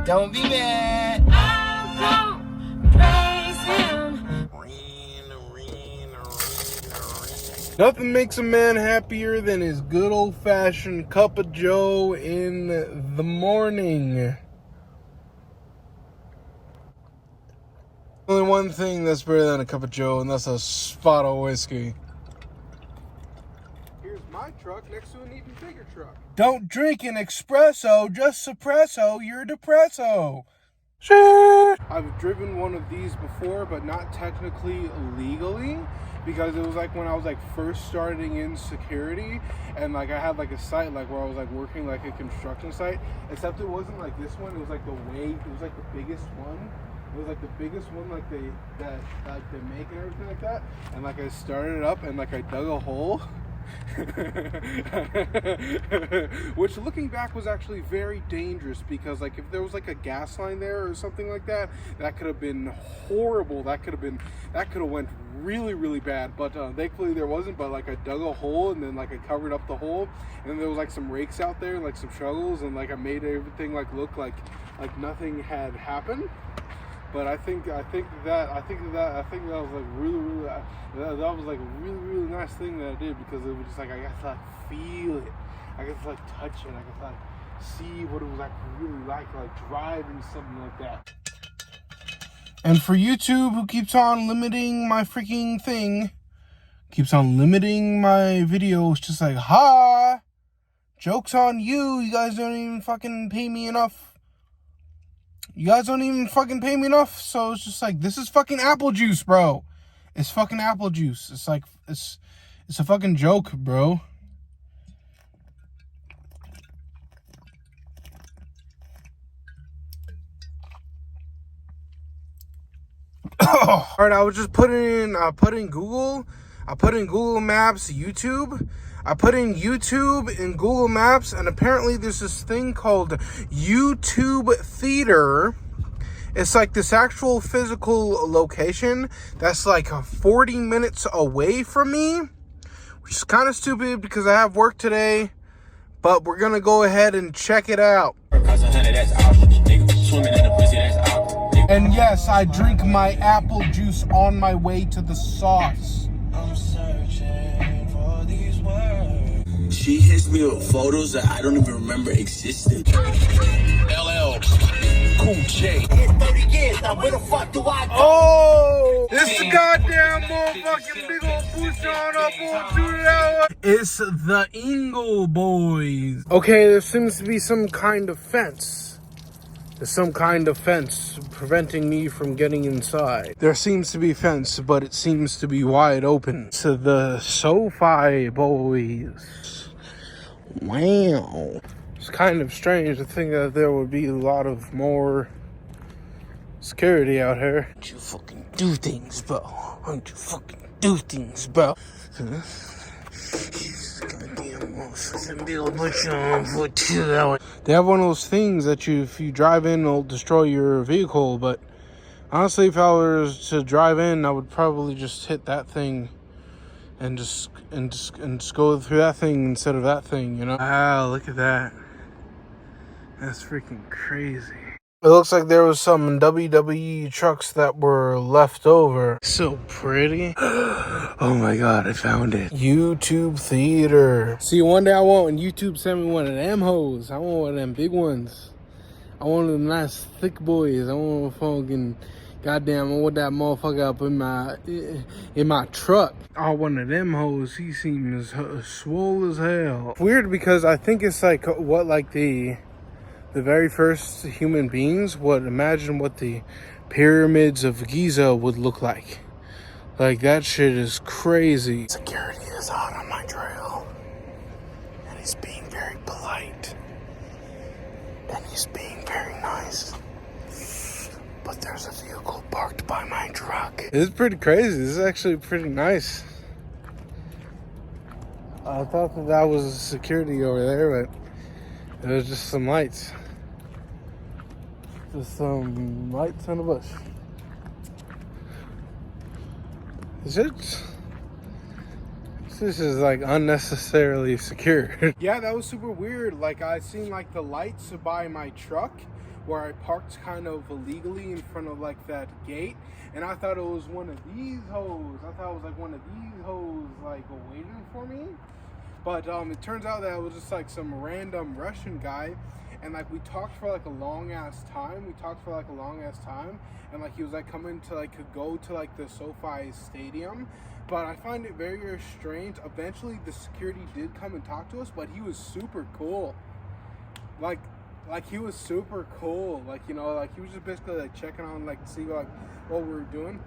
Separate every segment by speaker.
Speaker 1: Don't be mad.
Speaker 2: I'm gonna praise him.
Speaker 3: Nothing makes a man happier than his good old-fashioned cup of joe in the morning. Only one thing that's better than a cup of joe, and that's a spot of whiskey. Here's my truck next to an even bigger truck. Don't drink an espresso, just suppresso your depresso. Shit. I've driven one of these before, but not technically legally, because it was like when I was like first starting in security, and like I had like a site like where I was like working like a construction site, except it wasn't like this one. It was like it was like the biggest one. It was like the biggest one like they make and everything like that. And like I started it up and like I dug a hole. Which looking back was actually very dangerous, because like if there was like a gas line there or something like that, that could have been horrible. That could have went really, really bad. But thankfully there wasn't. But like I dug a hole and then like I covered up the hole, and then there was like some rakes out there and like some shovels, and like I made everything like look like nothing had happened. But I think that was like really that was like a really nice thing that I did, because it was just like I got to like feel it, I got to like touch it, I got to like see what it was like really like driving something like that. And for YouTube, who keeps on limiting my freaking thing, keeps on limiting my videos, just like, ha, joke's on you. You guys don't even fucking pay me enough. You guys don't even fucking pay me enough. So it's just like, this is fucking apple juice, bro. It's fucking apple juice. It's like, it's a fucking joke, bro. All right, I was just putting in Google Maps, YouTube. I put in YouTube in Google Maps, and apparently there's this thing called YouTube Theater. It's like this actual physical location that's like 40 minutes away from me, which is kind of stupid because I have work today, but we're gonna go ahead and check it out. And yes, I drink my apple juice on my way to the sauce. I'm searching for these words.
Speaker 4: She hits me with photos that I don't even remember existed. LL, Cool J. In 30 years, now where the fuck do I go?
Speaker 3: Oh, it's the goddamn motherfucking big old boost on up on 2 hours. It's the Ingle Boys. Okay, there seems to be some kind of fence. There's some kind of fence preventing me from getting inside. There seems to be a fence, but it seems to be wide open. To the Sofi Boys. Wow. It's kind of strange to think that there would be a lot of more security out here. Don't you fucking do things, bro. Don't you fucking do things, bro. They have one of those things that if you drive in, it'll destroy your vehicle. But honestly, if I was to drive in, I would probably just hit that thing and just go through that thing instead of that thing, you know? Wow, look at that. That's freaking crazy. It looks like there was some WWE trucks that were left over. So pretty. Oh my god, I found it. YouTube Theater. See, one day I want when YouTube send me one of them hoes. I want one of them big ones. I want them nice thick boys. I want fucking goddamn, I want that motherfucker up in my truck. Oh, one of them hoes. He seems swole as hell. Weird, because I think it's like what, like the very first human beings would imagine what the pyramids of Giza would look like. Like, that shit is crazy. Security is out on my trail, and he's being very polite, and he's being very nice. But there's a vehicle parked by my truck. It's pretty crazy. This is actually pretty nice. I thought that was security over there, but it was just some lights. Just some lights on a bush. Is it? This is like unnecessarily secure. Yeah, that was super weird. Like I seen like the lights by my truck where I parked kind of illegally in front of like that gate, and I thought it was one of these hoes. I thought it was like one of these hoes like waiting for me. But it turns out that it was just like some random Russian guy, and like we talked for like a long ass time. And like he was like coming to like go to like the Sofi Stadium. But I find it very, very strange. Eventually the security did come and talk to us, but he was super cool. Like he was super cool. Like, you know, like he was just basically like checking on like to see like what we were doing.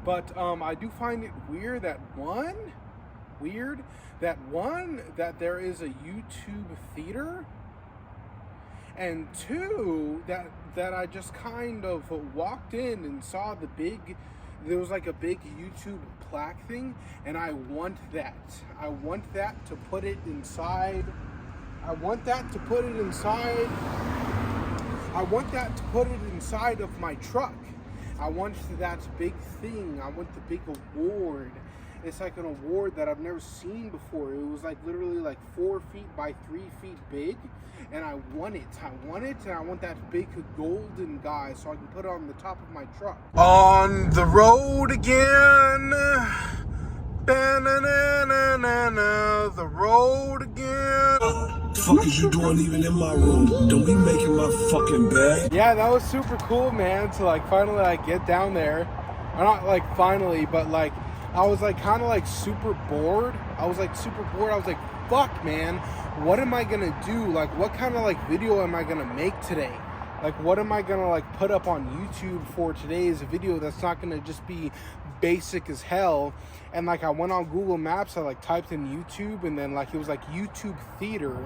Speaker 3: But I do find it weird that that there is a YouTube theater, and two, that I just kind of walked in and saw there was like a big YouTube plaque thing, and I want that to put it inside. I want that to put it inside of my truck. I want that big thing. I want the big award. It's like an award that I've never seen before. It was like literally like 4 feet by 3 feet big, and I want it, and I want that big golden guy so I can put it on the top of my truck. On the road again. Ba-na-na-na-na-na, the road again.
Speaker 4: Fuck is you doing even in my room? Don't be making my fucking bed.
Speaker 3: Yeah, that was super cool, man, to like finally like get down there. Or not like finally, but like I was like kind of like super bored. I was like, fuck, man, what am I gonna do? Like, what kind of like video am I gonna make today? Like, what am I gonna like put up on YouTube for today's video that's not gonna just be basic as hell? And like I went on Google Maps, I like typed in YouTube, and then like it was like YouTube Theater.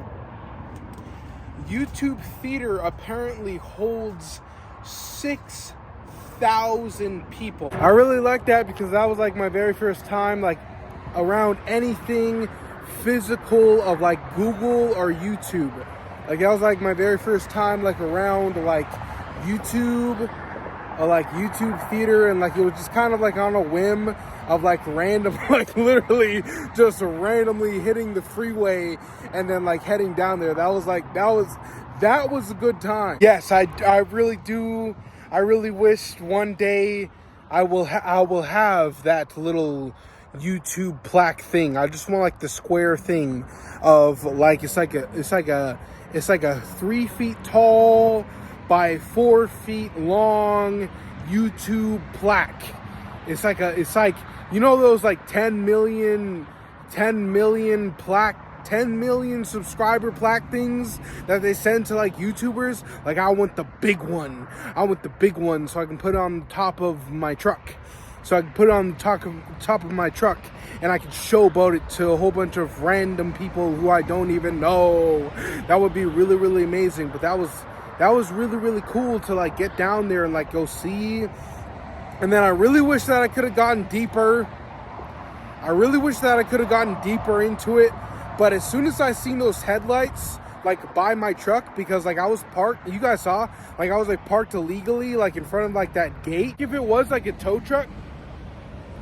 Speaker 3: YouTube Theater apparently holds 6,000 people. I really like that because that was like my very first time like around anything physical of like Google or YouTube. Like that was like my very first time like around like YouTube or like YouTube Theater, and like it was just kind of like on a whim of like random, like literally just randomly hitting the freeway and then like heading down there. That was a good time. Yes, I really do. I really wish one day I will have that little YouTube plaque thing. I just want like the square thing of like it's like a 3 feet tall by 4 feet long YouTube plaque. It's like you know those like 10 million subscriber plaque things that they send to like YouTubers? Like I want the big one. So I can put it on the top of my truck. So I can put it on the top of my truck, and I can showboat it to a whole bunch of random people who I don't even know. That would be really, really amazing. But that was really, really cool to like get down there and like go see. And then I really wish that I could have gotten deeper. Into it. But as soon as I seen those headlights like by my truck, because like I was parked, you guys saw, like I was like parked illegally like in front of like that gate. If it was like a tow truck,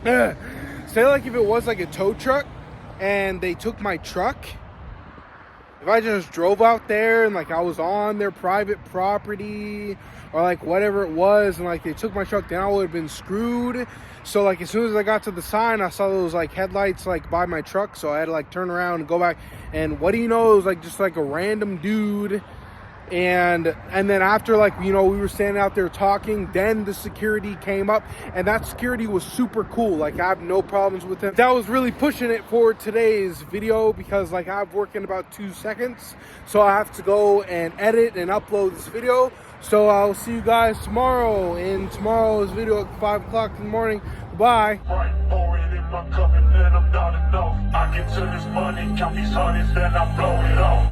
Speaker 3: say like if it was like a tow truck and they took my truck, if I just drove out there and like I was on their private property or like whatever it was, and like they took my truck, then I would have been screwed. So like as soon as I got to the sign, I saw those like headlights like by my truck, so I had to like turn around and go back, and what do you know, it was like just like a random dude. And then after like, you know, we were standing out there talking, then the security came up, and that security was super cool. Like I have no problems with him. That was really pushing it for today's video because like I have work in about 2 seconds, so I have to go and edit and upload this video. So I'll see you guys tomorrow in tomorrow's video at 5 o'clock in the morning. Bye.
Speaker 1: Right, pour it in my cup and then I'm done enough. I get to this money, count these hundreds, then I blow it off.